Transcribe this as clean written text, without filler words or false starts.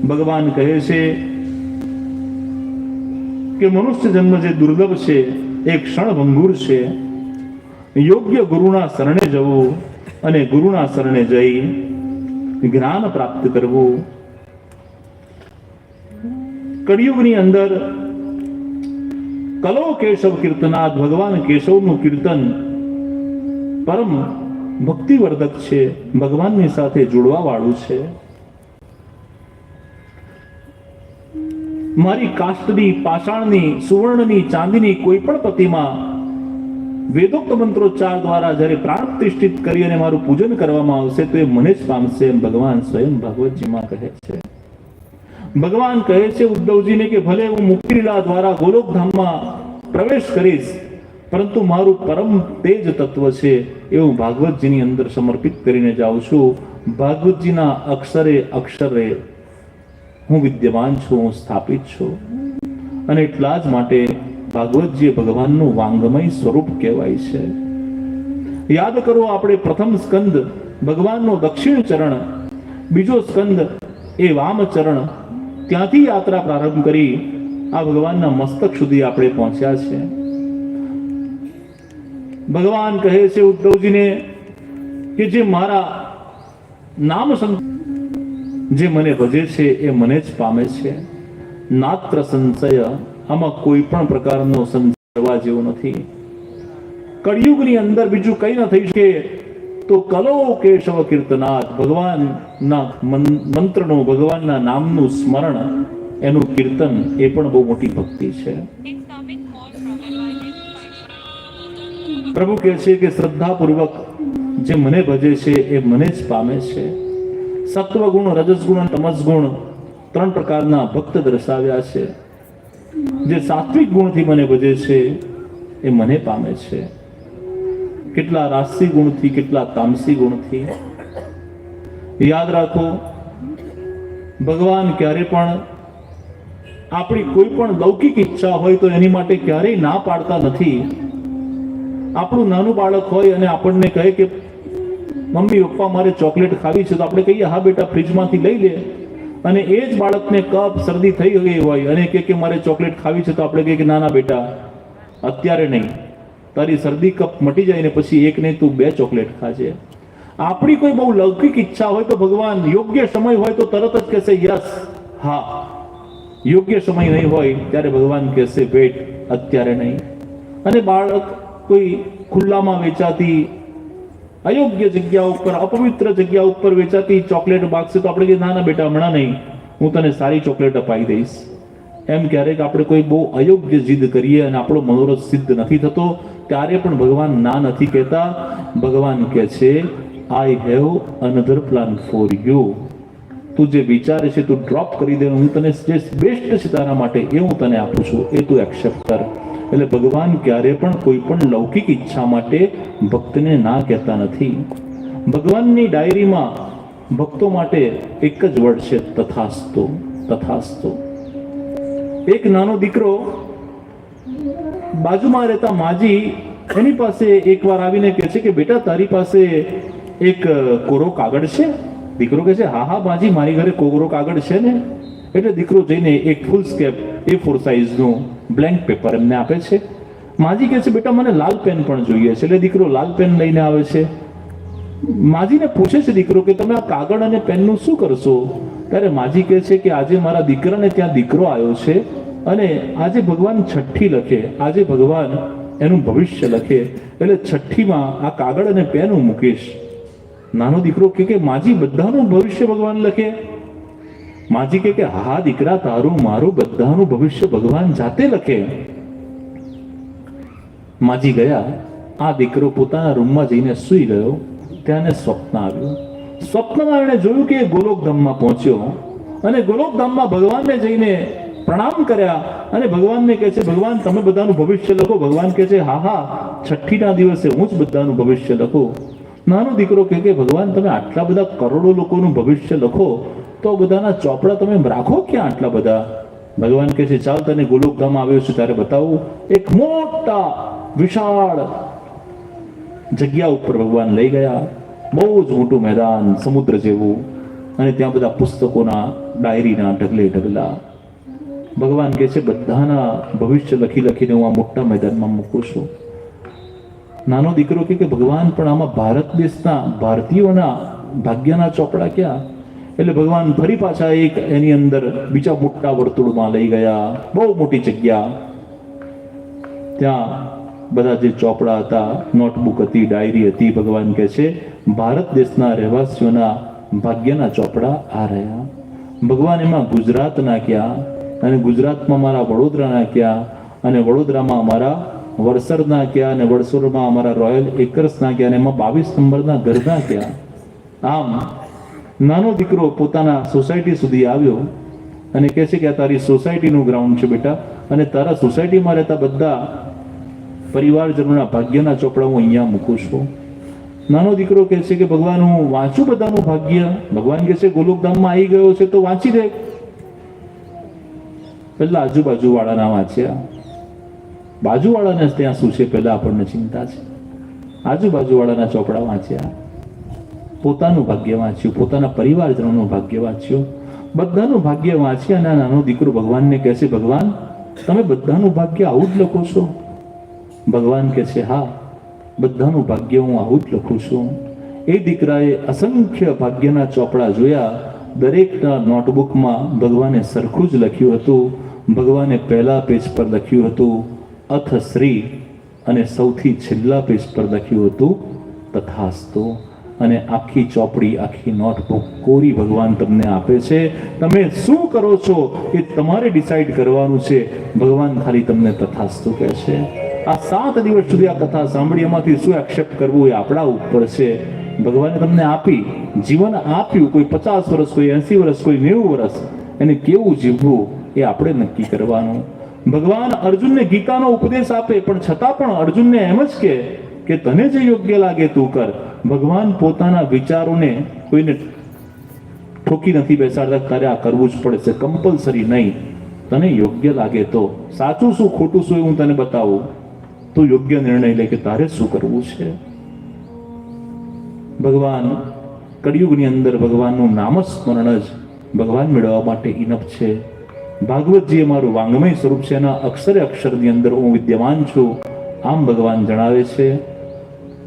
ભગવાન કહે છે કે મનુષ્ય જન્મ જે દુર્લભ છે, એ ક્ષણભંગુર છે. યોગ્ય ગુરુના શરણે જવું અને ગુરુના શરણે જઈ જ્ઞાન પ્રાપ્ત કરવું. કળિયુગની અંદર કલો કેશવ કીર્તનાદ, ભગવાન કેશવનું કીર્તન પરમ ભક્તિવર્ધક છે, ભગવાનની સાથે જોડવા વાળું છે. મારી કાષ્ટની, પાષાણની, સુવર્ણની, ચાંદીની કોઈ પણ પ્રતિમા વેદોક્ત મંત્રોચ્ચાર દ્વારા જ્યારે પ્રાણ પ્રતિષ્ઠિત કરી અને મારું પૂજન કરવામાં આવશે તો એ મને જ પામશે, એમ ભગવાન સ્વયં ભાગવતજીમાં કહે છે. ભગવાન કહે છે ઉદ્ધવજીને કે ભલે હું મુક્તિલીલા દ્વારા ગોલોકધામમાં પ્રવેશ કરીશ, પરંતુ મારું પરમ તેજ તત્વ છે એ હું ભાગવતજીની અંદર સમર્પિત કરીને જાઉં છું. ભાગવતજીના અક્ષરે અક્ષરે હું વિદ્યમાન છું, હું સ્થાપિત છું. અને એટલા જ માટે ભાગવતજી ભગવાનનું વાંગમય સ્વરૂપ કહેવાય છે. યાદ કરો, આપણે પ્રથમ સ્કંદ ભગવાનનો દક્ષિણ ચરણ, બીજો સ્કંદ એ વામ ચરણ, ત્યાંથી યાત્રા પ્રારંભ કરી આ ભગવાનના મસ્તક સુધી આપણે પહોંચ્યા છે. ભગવાન કહે છે ઉદ્ધવજીને કે જે મારા નામ જે મને ભજે છે એ મને જ પામે છે. નાત્ર સંશય, આમાં કોઈ પણ પ્રકારનો સંશય કરવા જેવો નથી. કળિયુગની અંદર બીજું કઈ ન થઈ શકે તો કલો કેશવ કીર્તનાથ, ભગવાનના મંત્રનું, ભગવાનના નામનું સ્મરણ, એનું કીર્તન, એ પણ બહુ મોટી ભક્તિ છે. પ્રભુ કહે છે કે શ્રદ્ધાપૂર્વક જે મને ભજે છે એ મને જ પામે છે. સત્વગુણ, રજસગુણ અને તમસગુણ ત્રણ પ્રકારના ભક્ત દર્શાવ્યા છે. જે સાત્વિક ગુણથી મને ભજે છે એ મને પામે છે. કેટલા રાશિ ગુણથી, કેટલા તામસી ગુણથી. યાદ રાખો, ભગવાન ક્યારે પણ આપણી કોઈ પણ લૌકિક ઈચ્છા હોય તો એની માટે ક્યારેય ના પાડતા નથી. આપણું નાનું બાળક હોય અને આપણને કહે કે મમ્મી પપ્પા મારે ચોકલેટ ખાવી છે, તો આપણે કહીએ હા બેટા ફ્રીજમાંથી લઈ લે. અને એ જ બાળકને કફ, શરદી થઈ ગઈ હોય અને કે મારે ચોકલેટ ખાવી છે, તો આપણે કહીએ કે ના ના બેટા અત્યારે નહીં, તારી શરદી કફ મટી જાય ને પછી એક નહીં તું 2 ચોકલેટ ખાજે. આપણી કોઈ બહુ લૌકિક ઈચ્છા હોય તો ભગવાન યોગ્ય સમય હોય તો તરત જ કહેશે યસ, હા. યોગ્ય સમય નહીં હોય ત્યારે ભગવાન કહેશે વેટ, અત્યારે નહીં. અને બાળક કોઈ ખુલ્લામાં વેચાતી, અયોગ્ય જગ્યા ઉપર, અપવિત્ર જગ્યા ઉપર વેચાતી ચોકલેટ માગશે તો આપણે કહીએ ના ના બેટા હમણાં નહીં, હું તને સારી ચોકલેટ અપાઈ દઈશ. એમ ક્યારેક આપણે કોઈ બહુ અયોગ્ય જીદ કરીએ અને આપણો મનોરથ સિદ્ધ નથી થતો ત્યારે પણ ભગવાન ના નથી કહેતા. ભગવાન કહે છે I have another plan for you. તું જે વિચારે છે તું ડ્રોપ કરી દે, હું તને જે બેસ્ટ છે તારા માટે એ હું તને આપું છું, એ તું એક્સેપ્ટ કર. એટલે ભગવાન ક્યારે પણ કોઈ પણ લૌકિક ઈચ્છા માટે ભક્તને ના કહેતા નથી. ભગવાનની ડાયરીમાં ભક્તો માટે એક જ વર્ડ છે, તથાસ્તુ. તથાસ્તુ. એક નાનો દીકરો બાજુમાં રહેતા માજી એની પાસે એકવાર આવીને કહે છે કે બેટા તારી પાસે એક કોરો કાગળ છે? દીકરો કહે છે હા હા માજી, મારી ઘરે કોરો કાગળ છે ને. એટલે દીકરો જઈને એક ફૂલ સ્કેપ A4 સાઇઝનું બ્લેન્ક પેપર એમને આપે છે. માજી કહે છે બેટા મને લાલ પેન પણ જોઈએ છે. એટલે દીકરો લાલ પેન લઈને આવે છે. માજીને પૂછે છે દીકરો કે તમે આ કાગળ અને પેનનું શું કરશો? ત્યારે માજી કહે છે કે આજે મારા દીકરાને ત્યાં દીકરો આવ્યો છે અને આજે ભગવાન છઠ્ઠી લખે, આજે ભગવાન એનું ભવિષ્ય લખે, એટલે છઠ્ઠીમાં આ કાગળ અને પેન હું મૂકીશ. નાનો દીકરો કે માજી બધાનું ભવિષ્ય ભગવાન લખે? માજી કે હા દીકરા, તારું મારું બધાનું ભવિષ્ય ભગવાન જાતે લખે. માજી ગયા. આ દીકરો પોતાના રૂમમાં જઈને સૂઈ ગયો. ત્યાં સ્વપ્ન આવ્યું. સ્વપ્નમાં એણે જોયું કે ગોલોકધામમાં પહોંચ્યો અને ગોલોકધામમાં ભગવાનને જઈને પ્રણામ કર્યા અને ભગવાનને કહે છે ભગવાન તમે બધાનું ભવિષ્ય લખો. ભગવાન કહે છે હા હા, છઠ્ઠીના દિવસે હું જ બધાનું ભવિષ્ય લખું. નાનો દીકરો કહે કે ભગવાન તમે આટલા બધા કરોડો લોકોનું ભવિષ્ય લખો તો બધાના ચોપડા તમે રાખો ક્યાં આટલા બધા? ભગવાન કહે છે ચાલ તને ગોલોકધામ આવ્યો છે ત્યારે બતાવું. એક મોટા વિશાળ જગ્યા ઉપર ભગવાન લઈ ગયા. બહુ જ મોટું મેદાન, સમુદ્ર જેવું, અને ત્યાં બધા પુસ્તકોના ડાયરીના ઢગલે ઢગલા. ભગવાન કહે છે બધાના ભવિષ્ય લખી લખીને હું આ મોટા મેદાનમાં મૂકું છું. નાનો દીકરો કે ભગવાન પણ આમાં ભારત દેશના ભારતીયોના ભાગ્યના ચોપડા ક્યાં? એટલે ભગવાન ફરી પાછા એક એની અંદર બીજા મોટા વર્તુળમાં લઈ ગયા, બહુ મોટી જગ્યા. ત્યાં બધા જે ચોપડા હતા, નોટબુક હતી, ડાયરી હતી. ભગવાન કહે છે ભારત દેશના રહેવાસીઓના ભાગ્યના ચોપડા આ રહ્યા. ભગવાન એમાં ગુજરાતના ક્યાં, અને ગુજરાતમાં મારા વડોદરાના ક્યાં, અને વડોદરામાં અમારા વડસરના ક્યાં, અને વડસરમાં અમારા રોયલ એકર્સના ક્યાં, અને એમાં 22 નંબરના ઘરના ક્યાં. આમ નાનો દીકરો પોતાના સોસાયટી સુધી આવ્યો અને કહે છે કે આ તારી સોસાયટીનું ગ્રાઉન્ડ છે બેટા, અને તારા સોસાયટીમાં રહેતા બધા પરિવારજનોના ભાગ્યના ચોપડા હું અહીંયા મૂકું છું. નાનો દીકરો કહે છે કે ભગવાન હું વાંચું બધાનું ભાગ્ય? ભગવાન કહે છે ગોલોકધામમાં આવી ગયો છે તો વાંચી દે. પહેલા આજુબાજુ વાળાના વાંચ્યા. બાજુવાળાને ત્યાં શું છે પહેલા આપણને ચિંતા છે. આજુબાજુ વાળાના ચોપડા વાંચ્યા, પોતાનું ભાગ્ય વાંચ્યું, પોતાના પરિવારજનોનું ભાગ્ય વાંચ્યું, બધાનું ભાગ્ય વાંચ્યા. અને નાનો દીકરો ભગવાનને કહે છે ભગવાન તમે બધાનું ભાગ્ય આવું જ લખો છો? ભગવાન કહે છે હા, બધાનું ભાગ્ય હું આવું જ લખું છું. એ દીકરાએ અસંખ્ય ભાગ્યના ચોપડા જોયા. દરેકના નોટબુકમાં ભગવાને સરખું જ લખ્યું હતું. ભગવાને પહેલા પેજ પર લખ્યું હતું અથ શ્રી, અને સૌથી છેલ્લા પેજ પર લખ્યું હતું તથાસ્તુ. અને આખી ચોપડી, આખી નોટબુક કોરી ભગવાન તમને આપે છે. તમે શું કરો છો એ તમારે ડિસાઈડ કરવાનું છે. ભગવાન ખાલી તમને તથાસ્તુ કહે છે. આ 7 દિવસ સુધી આ કથા સાંભળી, એમાંથી શું એક્સેપ્ટ કરવું એ આપણા ઉપર છે. ભગવાને તમને આપી, જીવન આપ્યું, કોઈ 50 વર્ષ, કોઈ 80 વર્ષ, કોઈ 90 વર્ષ, એને કેવું જીવવું એ આપણે નક્કી કરવાનું. ભગવાન અર્જુનને ગીતાનો ઉપદેશ આપે, પણ છતાં પણ અર્જુનને એમ જ કે તને જે યોગ્ય લાગે તું કર. ભગવાન પોતાના વિચારોને કોઈને ઠોકી નથી બેસાડતા, તારે આ કરવું જ પડશે, કમ્પલસરી નહીં. તને યોગ્ય લાગે તો, સાચું શું ખોટું શું એ હું તને બતાવું, તું યોગ્ય નિર્ણય લે કે તારે શું કરવું છે. ભગવાન કળિયુગની અંદર ભગવાનનું નામસ્મરણ જ ભગવાન મેળવવા માટે ઇનફ છે. ભાગવતજી એ મારું વાંગમય સ્વરૂપ છે, એના અક્ષરે અક્ષરની અંદર હું વિદ્યમાન છું, આમ ભગવાન જણાવે છે.